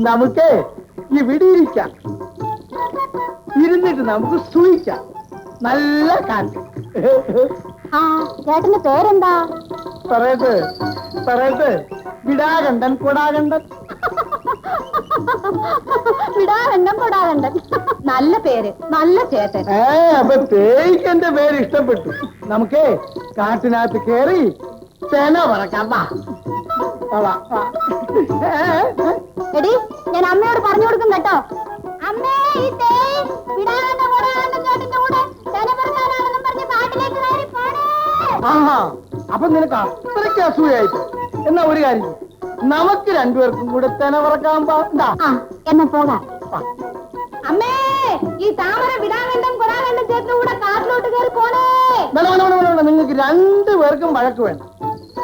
നമുക്ക് ഇവിടെ ഇരിക്കാം, ഇരുന്നിട്ട് നമുക്ക് സൂയിക്കാം. നല്ല കാറ്റ്. ആ ചേട്ടന്റെ പേരെന്താ? പറയട്ടെ, വിടാകണ്ടൻ കൊടാകണ്ടൻ. വിടാകണ്ടൻ കൊടാകണ്ടൻ, നല്ല പേര്, നല്ല ചേട്ടൻ. അപ്പൊ തേക്ക് എന്റെ പേര് ഇഷ്ടപ്പെട്ടു. നമുക്ക് കാട്ടിനകത്ത് കേറി ചേന പറക്കാം. എടി, ഞാൻ അമ്മയോട് പറഞ്ഞു കൊടുക്കും കേട്ടോ. അമ്മേ, ഈ തേയ് വിടാകണ്ടൻ കൊടാകണ്ടൻ ചേട്ടന്റെ കൂടെ ചേന പറക്കാനാണെന്നും പറഞ്ഞ് കാട്ടിലേക്ക് കയറി പോണേ. ആഹാ, അപ്പൊ നിനക്ക് അത്രയ്ക്ക് അസൂയായിട്ട്. എന്നാ ഒരു കാര്യം, നമുക്ക് രണ്ടുപേർക്കും കൂടെ തെന പറക്കാൻ പാടാ. എന്നാ പോകാം. അമ്മേ, ഈ താമര വിടാകണ്ടം കൊടാകണ്ടം ചേട്ടന്റെ കൂടെ കാട്ടിലോട്ട് കയറി പോണേ. നിങ്ങൾക്ക് രണ്ടുപേർക്കും വഴക്ക് വേണ്ട.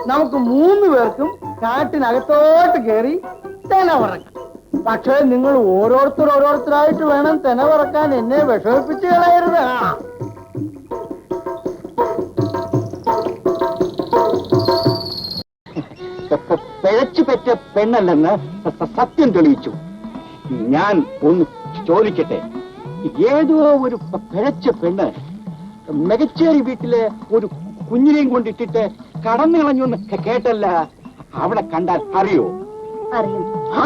നമുക്ക് 3 പേർക്കും കാട്ടിനകത്തോട്ട് കയറി തെന പറക്കാം. പക്ഷേ നിങ്ങൾ ഓരോരുത്തരായിട്ട് വേണം തെന പറക്കാൻ. എന്നെ വിഷമിപ്പിച്ച് കളയരുത്. പിഴച്ചു പറ്റ പെണ്ണല്ലെന്ന് സത്യം തെളിയിച്ചു. ഞാൻ ഒന്ന് ചോദിക്കട്ടെ, ഏതോ ഒരു പിഴച്ച പെണ്ണ് മികച്ചേരി വീട്ടിലെ ഒരു കുഞ്ഞിനെയും കൊണ്ടിട്ടിട്ട് കടന്നു കളഞ്ഞു കേട്ടല്ല, അവിടെ കണ്ടാൽ അറിയോ? ആ,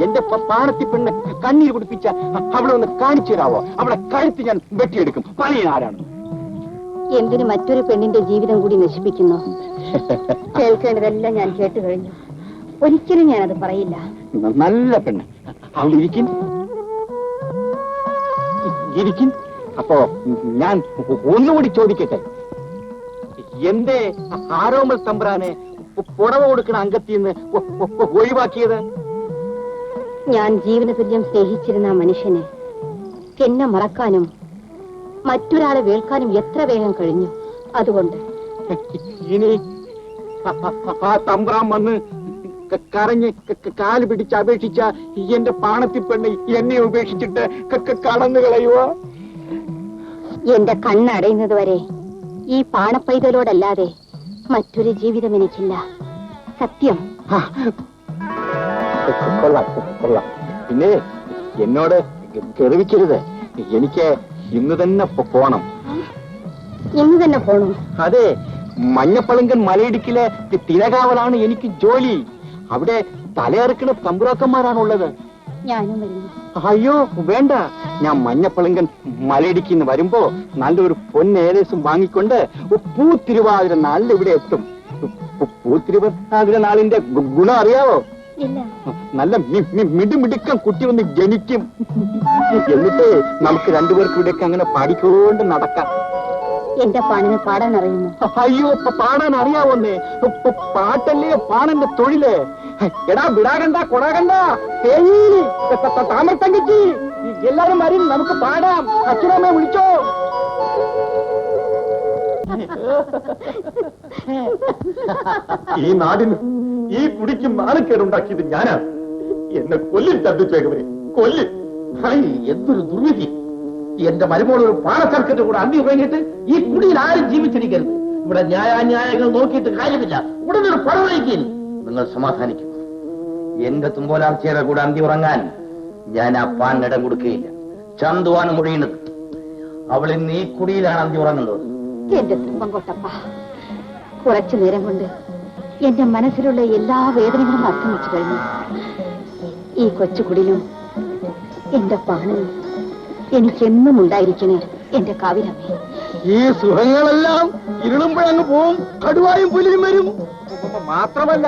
എന്റെ പാണത്തി പെണ്ണ് കണ്ണീര് കുടിപ്പിച്ച അവിടെ ഒന്ന് കാണിച്ചു തരാവോ? അവിടെ കഴുത്ത് ഞാൻ വെട്ടിയെടുക്കും. പണിയൻ ആരാണ്? എന്തിന് മറ്റൊരു പെണ്ണിന്റെ ജീവിതം കൂടി നശിപ്പിക്കുന്നു? കേൾക്കേണ്ടതെല്ലാം ഞാൻ കേട്ടു കഴിഞ്ഞു. ഒരിക്കലും ഞാനത് പറയില്ല. നല്ല പെണ്ണ്, അവിടെ ഇരിക്കും. അപ്പോ ഞാൻ ഒന്നുകൂടി ചോദിക്കട്ടെ, എന്റെ ആരോമൽ തമ്പ്രാനെ പുടവ കൊടുക്കുന്ന അംഗത്തിന്ന് ഒഴിവാക്കിയത്? ഞാൻ ജീവനതുല്യം സ്നേഹിച്ചിരുന്ന ആ മനുഷ്യന് എന്നെ മറക്കാനും മറ്റൊരാളെ വേൾക്കാനും എത്ര വേഗം കഴിഞ്ഞു. അതുകൊണ്ട് ഇനി ആ തമ്പ്രാൻ വന്ന് കരഞ്ഞ് കാല് പിടിച്ച് അപേക്ഷിച്ച എന്റെ പാണത്തിപ്പെണ്ണ് എന്നെ ഉപേക്ഷിച്ചിട്ട് കടന്നു കളയുവോ? എന്റെ കണ്ണടയുന്നത് വരെ ഈ പാണപ്പൈതലോടല്ലാതെ മറ്റൊരു ജീവിതം എനിക്കില്ല. സത്യം. കൊള്ളാം. പിന്നെ എന്നോട് ഗർവിക്കരുത്. എനിക്ക് ഇന്ന് തന്നെ പോണം. ഇന്ന് തന്നെ പോണം? അതെ, മഞ്ഞപ്പളങ്കൻ മലയിടുക്കിലെ തിരകാവലാണ് എനിക്ക് ജോലി. അവിടെ തലയിറക്കുന്ന തമ്പുരാക്കന്മാരാണുള്ളത്. ഞാനും വരുന്നു. അയ്യോ വേണ്ട, ഞാൻ മഞ്ഞപ്പളങ്കൻ മലയിടുക്കിന്ന് വരുമ്പോ നല്ലൊരു പൊന്നേലേസും വാങ്ങിക്കൊണ്ട് പൂത്തിരുവാതിര നാളിൽ ഇവിടെ എത്തും. പൂത്തിരുവാതിര നാളിന്റെ ഗുണം അറിയാവോ? നല്ല മിടുമിടുക്കം കുട്ടി വന്ന് ജനിക്കും. എന്നിട്ട് നമുക്ക് രണ്ടുപേർക്കും ഇവിടെയൊക്കെ അങ്ങനെ പാടിക്കൊണ്ട് നടക്കാം. എന്റെ പാണിന് പാടാൻ അറിയുന്നു? അയ്യോ, പാടാൻ അറിയാവോന്നേ? പാട്ടല്ലേ പാണന്റെ തൊഴില്. എടാ വിടാകണ്ട കൊടാകണ്ട താമര തങ്കച്ചി, എല്ലാരും വരും, നമുക്ക് പാടാം. അച്ഛനമ്മയെ വിളിച്ചോ. ഈ നാടിന് ഈ കുടിക്കും നാണക്കേടുണ്ടാക്കിയത് ഞാനാണ്. എന്നെ കൊല്ലിൽ തട്ടിച്ചേക്കവരെ കൊല്ല്. എന്തൊരു ദുർവിധി! എന്റെ മരുമോൾ ഒരു പാണച്ചർക്കന്റെ കൂടെ അന്തി കഴിഞ്ഞിട്ട് ഈ കുടിയിൽ ആരും ജീവിച്ചിരിക്കരുത്. ഇവിടെ ന്യായാന്യായങ്ങൾ നോക്കിയിട്ട് കാര്യമില്ല. ഉടനെ ഒരു പഴവഴിക്കില്ല. നിങ്ങൾ സമാധാനിക്കും. എന്റെ തുമ്പോലാർച്ചയുടെ കൂടെ അന്തി ഉറങ്ങാൻ ഞാൻ ആ പാനിടം കൊടുക്കുകയില്ല. ചന്തുവാണ് മുഴിയുന്നത്. അവൾ ഇന്ന് ഈ കുടിയിലാണ് അന്തി ഉറങ്ങുന്നത്. എന്റെ തുമ്പംകൊട്ടപ്പ, കുറച്ചു നേരം കൊണ്ട് എന്റെ മനസ്സിലുള്ള എല്ലാ വേദനകളും അസ്തമിച്ചു കഴിഞ്ഞു. ഈ കൊച്ചുകുടിലും എന്റെ പാണിലും എനിക്കെന്നും ഉണ്ടായിരിക്കണേ എന്റെ കാവിലമ്മേ. ഈ സുഖങ്ങളെല്ലാം ഇരുളുമ്പോഴങ്ങ് പോവും. കടുവായും പുലിയും വരും. മാത്രമല്ല,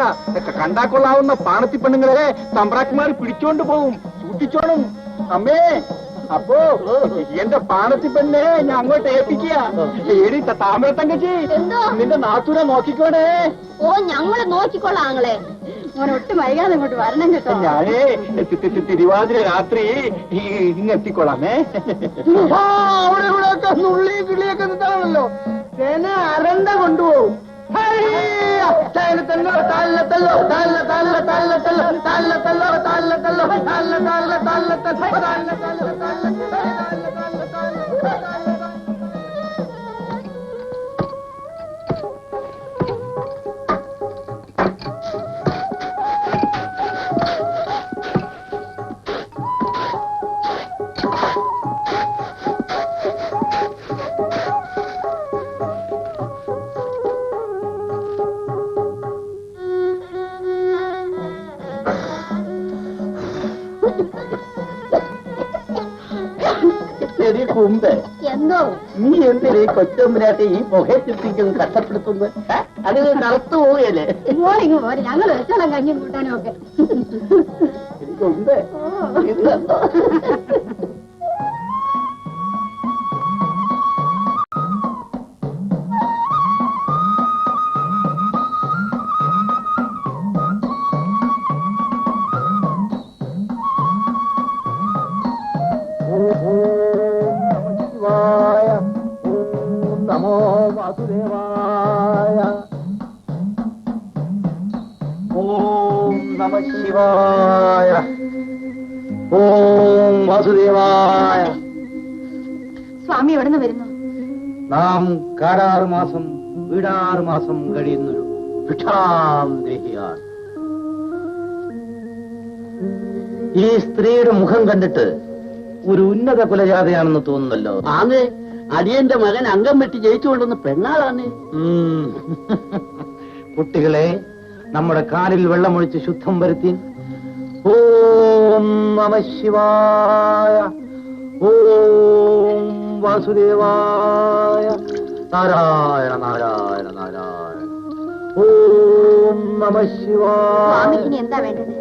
കണ്ടാക്കൊള്ളാവുന്ന പാണത്തി പെണ്ണുങ്ങളെ തമ്പ്രാക്കന്മാർ പിടിച്ചോണ്ട് പോവും. സൂക്ഷിച്ചോണം അമ്മേ. അപ്പോ എന്റെ പാണത്തി പെണ്ണെ ഞാൻ അങ്ങോട്ട് ഏൽപ്പിക്കുക. ഏടി താമര തങ്കച്ചി, നിന്റെ നാത്തൂരെ നോക്കിക്കോണേ. ഓ, ഞങ്ങള് നോക്കിക്കൊള്ളാം. ആങ്ങളെ ഒട്ടും വൈകാതെ ഇങ്ങോട്ട് വരണം കേട്ടോ. ഞാനേ തിരുവാതിര രാത്രി ഇങ്ങെത്തിക്കൊള്ളാമേ. അവിടെ ഇവിടെയൊക്കെ നുള്ളി കിളിയൊക്കെ നിൽക്കാണല്ലോ. തേന അരണ്ട കൊണ്ടുപോകും. കുമ്പ് എന്തോ നീ എന്തിനാ ഈ കൊച്ചമ്പനായിട്ട് ഈ പുകയത്തിരിക്കുന്നത് കഷ്ടപ്പെടുത്തുന്നത്? അത് കറുത്തു പോവുകയല്ലേ? മോളിങ് പോലെ ഞങ്ങൾ വെച്ചോളം കഞ്ഞും കൂട്ടാനും ഒക്കെ. കുമ്പ് ഇത് കണ്ടോ? നമോ വാസുദേവായ. ഓം നമ ശിവായ. ഓം വാസുദേവായ. സ്വാമി എവിടുന്ന് വരുന്നു? നാം കാടാറ് മാസം വീടാറ് മാസം കഴിയുന്നൊരു ഭിക്ഷാന്തേഹിയാണ്. ഈ സ്ത്രീയുടെ മുഖം കണ്ടിട്ട് ഒരു ഉന്നത കുലജാതയാണെന്ന് തോന്നുന്നല്ലോ. ആന്ന് അടിയന്റെ മകൻ അംഗം വെട്ടി ജയിച്ചുകൊണ്ടുവന്ന പെണ്ണാളാണ്. കുട്ടികളെ, നമ്മുടെ കാലിൽ വെള്ളമൊഴിച്ച് ശുദ്ധം വരുത്തി. ഓം നമ ശിവായ. ഓം വാസുദേവായ. നാരായണ നാരായണ നാരായണ. ഓം നമ ശിവായ. സ്വാമിക്ക് എന്താ വേണ്ടത്?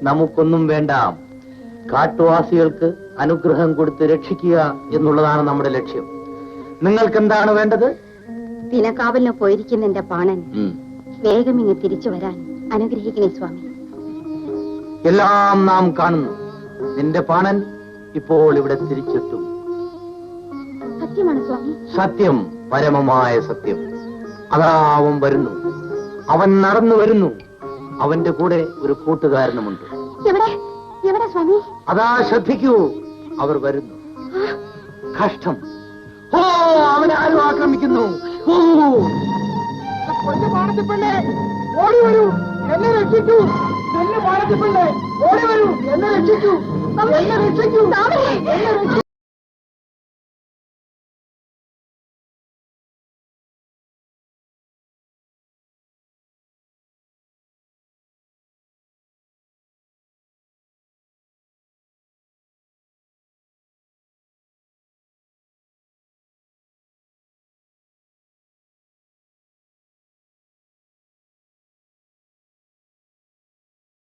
നമുക്കൊന്നും വേണ്ട. കാട്ടുവാസികൾക്ക് അനുഗ്രഹം കൊടുത്ത് രക്ഷിക്കുക എന്നുള്ളതാണ് നമ്മുടെ ലക്ഷ്യം. നിങ്ങൾക്ക് എന്താണ് വേണ്ടത്? ദിനക്കാവലിന് പോയിരിക്കുന്ന എന്റെ പാണൻ വേഗം ഇങ്ങ് തിരിച്ചു വരാൻ അനുഗ്രഹിക്കണേ സ്വാമി. എല്ലാം നാം കാണുന്നു. നിന്റെ പാണൻ ഇപ്പോൾ ഇവിടെ തിരിച്ചെത്തും. സത്യമാണ് സ്വാമി. സത്യം, പരമമായ സത്യം. അതാ അവൻ വരുന്നു. അവൻ നടന്നു വരുന്നു. അവന്റെ കൂടെ ഒരു കൂട്ടുകാരനുമുണ്ട്. എവിടെ എവിടെ സ്വാമി? അതാ ശ്രദ്ധിക്കൂ, അവർ വരുന്നു. കഷ്ടം. ഓ, അവനെ ആരും ആക്രമിക്കുന്നു. ഓ, പാടത്തിപ്പള്ളേ ഓടി വരൂ, എന്നെ രക്ഷിക്കൂ. പാടത്തിപ്പള്ളേ ഓടി വരൂ, എന്നെ രക്ഷിക്കൂ. എന്നെ രക്ഷിക്കൂ.